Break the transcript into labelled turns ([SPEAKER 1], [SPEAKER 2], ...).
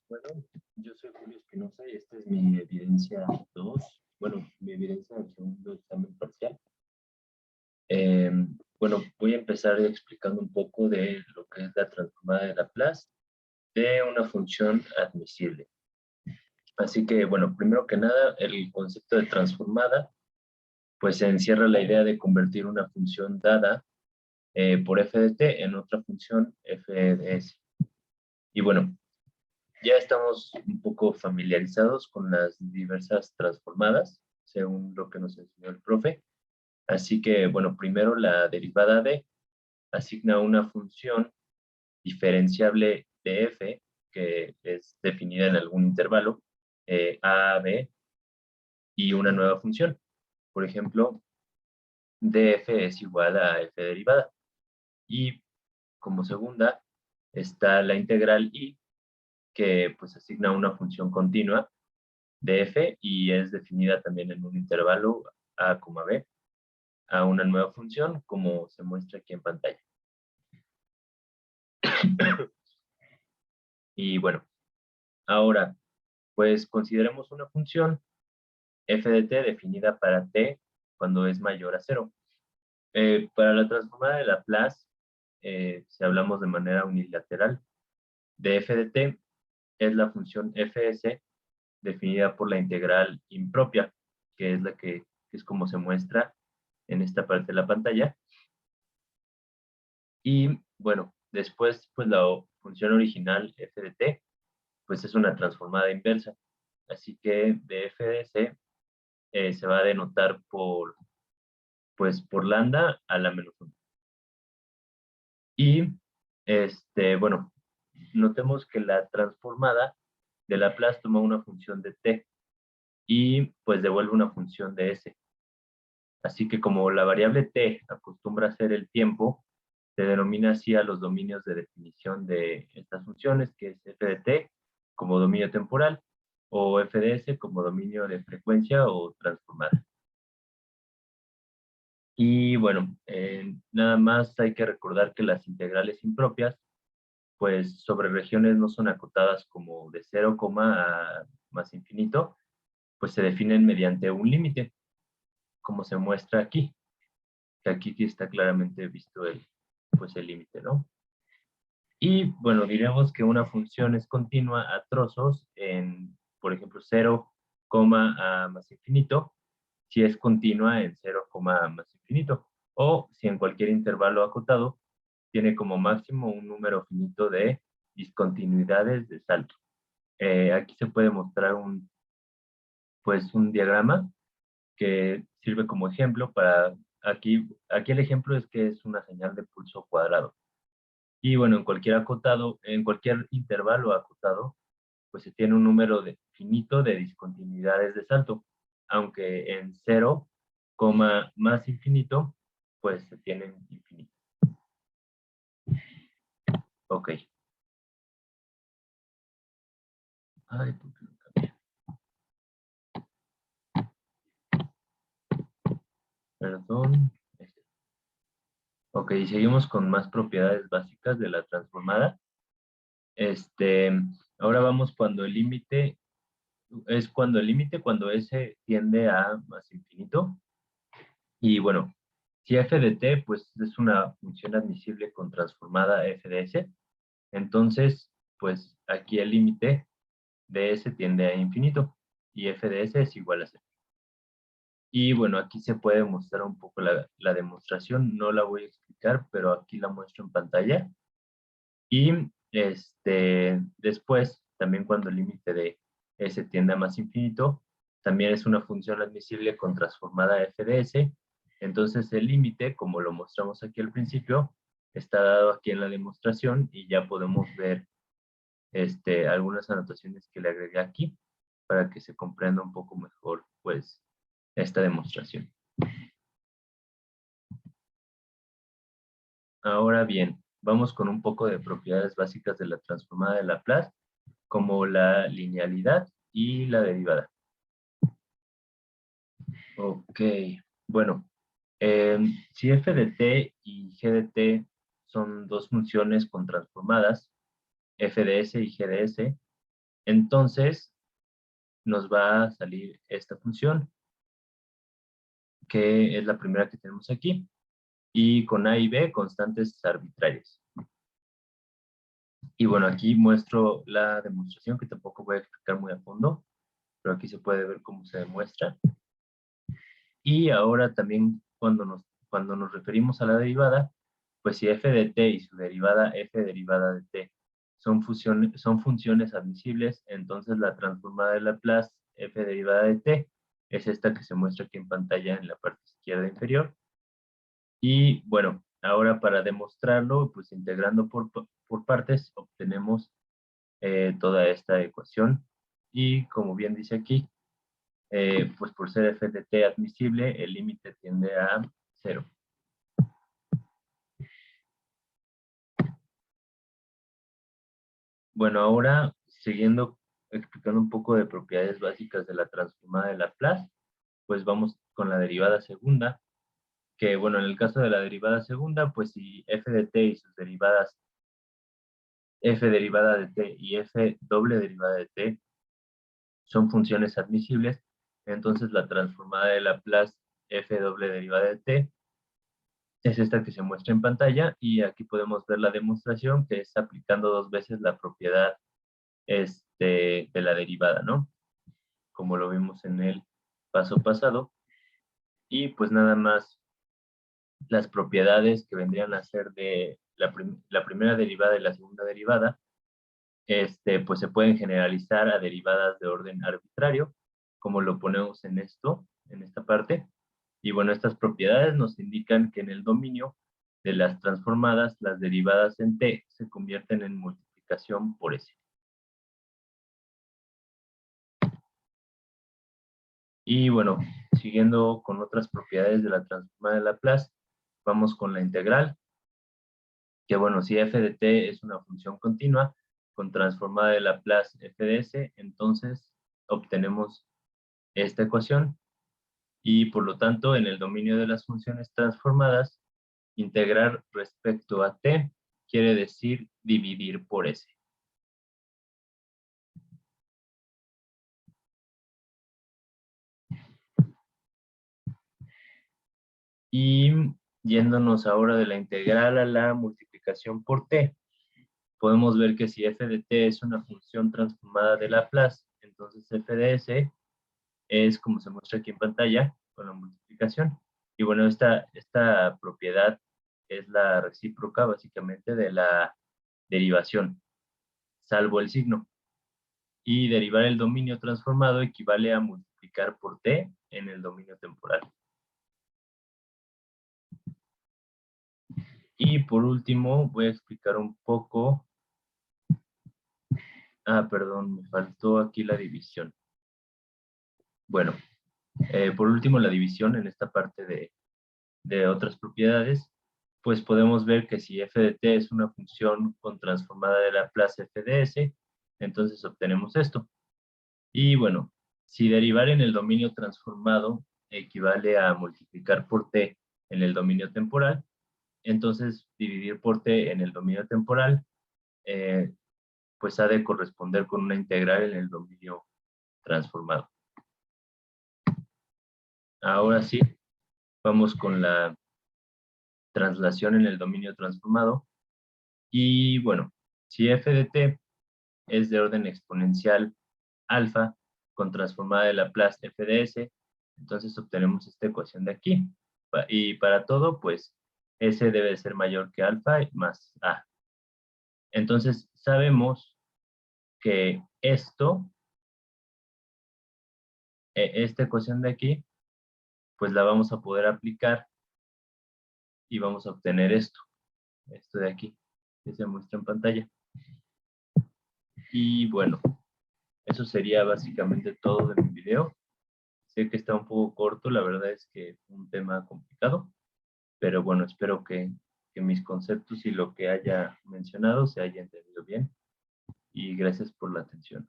[SPEAKER 1] Bueno, yo soy Julio Espinosa y esta es mi evidencia 2. Bueno, mi evidencia del segundo examen parcial. Eh, bueno, voy a empezar explicando un poco de lo que es la transformada de Laplace de una función admisible. Así que, bueno, primero que nada, el concepto de transformada, pues encierra la idea de convertir una función dada por f de t en otra función f de s. Y bueno, ya estamos un poco familiarizados con las diversas transformadas, según lo que nos enseñó el profe. Así que, bueno, primero la derivada de asigna una función diferenciable de f, que es definida en algún intervalo, a, b, y una nueva función. Por ejemplo, df es igual a f derivada. Y como segunda está la integral y, que pues asigna una función continua de f y es definida también en un intervalo a, b a una nueva función como se muestra aquí en pantalla. Y bueno, ahora pues consideremos una función f de t definida para t cuando es mayor a 0. Para la transformada de Laplace, si hablamos de manera unilateral, de f de t es la función fs definida por la integral impropia, que es la que es como se muestra en esta parte de la pantalla. Y bueno, después pues la función original f de t pues es una transformada inversa. Así que de f de c se va a denotar por lambda a la menos 1. Y bueno, notemos que la transformada de Laplace toma una función de t y pues devuelve una función de s. Así que como la variable t acostumbra a ser el tiempo, se denomina así a los dominios de definición de estas funciones, que es f de t como dominio temporal o f de s como dominio de frecuencia o transformada. Y bueno, nada más hay que recordar que las integrales impropias, pues sobre regiones no son acotadas como de 0, a más infinito, pues se definen mediante un límite, como se muestra aquí, que aquí está claramente visto el límite, ¿no? Y bueno, diremos que una función es continua a trozos en, por ejemplo, 0, a más infinito, si es continua en 0, a más infinito, o si en cualquier intervalo acotado tiene como máximo un número finito de discontinuidades de salto. Aquí se puede mostrar un diagrama que sirve como ejemplo para, aquí el ejemplo es que es una señal de pulso cuadrado. Y bueno, en cualquier intervalo acotado, pues se tiene un número finito de discontinuidades de salto, aunque en 0, más infinito, pues se tienen infinito. Ok. Ay, ¿por qué no cambié? Perdón. Ok, seguimos con más propiedades básicas de la transformada. Ahora vamos cuando el límite cuando s tiende a más infinito. Y bueno, si f de t pues es una función admisible con transformada f de s, entonces pues aquí el límite de s tiende a infinito y f de s es igual a 0. Y bueno, aquí se puede mostrar un poco la demostración, no la voy a explicar, pero aquí la muestro en pantalla. Y después, también cuando el límite de s tiende a más infinito, también es una función admisible con transformada f de s. Entonces el límite, como lo mostramos aquí al principio, está dado aquí en la demostración y ya podemos ver algunas anotaciones que le agregué aquí para que se comprenda un poco mejor pues esta demostración. Ahora bien, vamos con un poco de propiedades básicas de la transformada de Laplace, como la linealidad y la derivada. Ok, bueno, si f de t y g de t son dos funciones con transformadas, f de s y g de s, entonces nos va a salir esta función, que es la primera que tenemos aquí, y con A y B constantes arbitrarias. Y bueno, aquí muestro la demostración, que tampoco voy a explicar muy a fondo, pero aquí se puede ver cómo se demuestra. Y ahora también cuando nos referimos a la derivada, pues si f de t y su derivada f derivada de t son funciones admisibles, entonces la transformada de Laplace f derivada de t es esta que se muestra aquí en pantalla en la parte izquierda inferior. Y bueno, ahora para demostrarlo, pues integrando por partes, obtenemos toda esta ecuación. Y como bien dice aquí, pues por ser f de t admisible, el límite tiende a 0. Bueno, ahora siguiendo explicando un poco de propiedades básicas de la transformada de Laplace, pues vamos con la derivada segunda, que bueno, en el caso de la derivada segunda, pues si f de t y sus derivadas f derivada de t y f doble derivada de t son funciones admisibles, entonces la transformada de Laplace f doble derivada de t es esta que se muestra en pantalla, y aquí podemos ver la demostración, que es aplicando dos veces la propiedad de la derivada, ¿no? Como lo vimos en el paso pasado. Y pues nada más las propiedades que vendrían a ser de la primera derivada y la segunda derivada, pues se pueden generalizar a derivadas de orden arbitrario, como lo ponemos en esta parte. Y bueno, estas propiedades nos indican que en el dominio de las transformadas, las derivadas en t se convierten en multiplicación por s. Y bueno, siguiendo con otras propiedades de la transformada de Laplace, vamos con la integral, que bueno, si f de t es una función continua con transformada de Laplace f de s, entonces obtenemos esta ecuación, y por lo tanto en el dominio de las funciones transformadas, integrar respecto a t quiere decir dividir por s. Y yéndonos ahora de la integral a la multiplicación por t, podemos ver que si f de t es una función transformada de Laplace, entonces f de s es como se muestra aquí en pantalla con la multiplicación. Y bueno, esta propiedad es la recíproca básicamente de la derivación, salvo el signo. Y derivar el dominio transformado equivale a multiplicar por t en el dominio temporal. Y por último voy a explicar un poco. Perdón, me faltó aquí la división. Bueno, por último la división en esta parte de otras propiedades, pues podemos ver que si f de t es una función con transformada de Laplace f de s, entonces obtenemos esto. Y bueno, si derivar en el dominio transformado equivale a multiplicar por t en el dominio temporal, entonces dividir por t en el dominio temporal, pues ha de corresponder con una integral en el dominio transformado. Ahora sí, vamos con la traslación en el dominio transformado. Y bueno, si f de t es de orden exponencial alfa con transformada de Laplace f de s, entonces obtenemos esta ecuación de aquí. Y para todo, pues s debe ser mayor que alfa más a. Entonces sabemos que esta ecuación de aquí, pues la vamos a poder aplicar y vamos a obtener esto de aquí, que se muestra en pantalla. Y bueno, eso sería básicamente todo de mi video. Sé que está un poco corto, la verdad es que es un tema complicado, pero bueno, espero que mis conceptos y lo que haya mencionado se haya entendido bien, y gracias por la atención.